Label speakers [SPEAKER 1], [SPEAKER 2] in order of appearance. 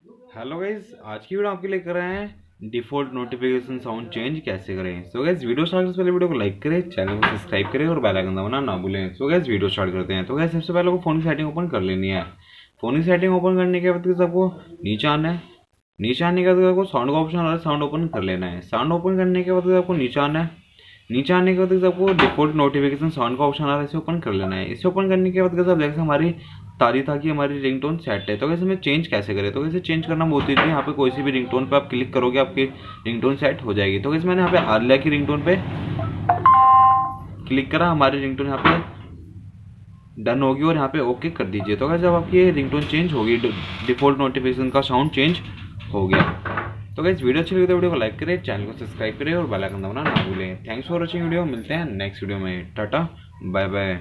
[SPEAKER 1] Hello guys, आज की video आपके लिए कर रहे हैं डिफ़ॉल्ट नोटिफिकेशन साउंड चेंज कैसे करें। सो गाइज वीडियो स्टार्ट करने से पहले वीडियो को लाइक करें, चैनल को सब्सक्राइब करें और बेल आइकन दबाना ना भूलें। सो गाइज वीडियो स्टार्ट करते हैं। तो गाइज सबसे पहले को फ़ोन की सेटिंग ओपन कर लेनी है। फ़ोन की सेटिंग ओपन करने के बाद आपको नीचे आना है। नीचे आने के बाद आपको साउंड का ऑप्शन आ रहा है, साउंड ओपन कर लेना है। साउंड ओपन करने के बाद आपको नीचे आना है। नीचे आने के बाद आपको डिफॉल्ट नोटिफिकेशन साउंड का ऑप्शन आ रहा है, इसे ओपन कर लेना है। इसे ओपन करने के बाद आप जैसे हमारी तारी था कि हमारी रिंगटोन सेट है, तो कैसे हमें चेंज कैसे करें। तो कैसे चेंज करना बहुत ईजी है। यहाँ पे कोई सी भी रिंगटोन पे आप क्लिक करोगे, आपकी रिंगटोन सेट हो जाएगी। तो कैसे मैंने यहाँ पे आलिया की रिंगटोन पे क्लिक करा, हमारी रिंगटोन यहाँ पे डन होगी और यहाँ पे ओके कर दीजिए। तो कैसे जब आपकी रिंगटोन चेंज होगी, डिफॉल्ट नोटिफिकेशन का साउंड चेंज हो गया। तो गाइस वीडियो अच्छी लगी तो वीडियो को लाइक करें, चैनल को सब्सक्राइब करें और बेल आइकन दबाना ना भूलें। Thanks for watching video. मिलते हैं नेक्स्ट वीडियो में। Tata bye bye.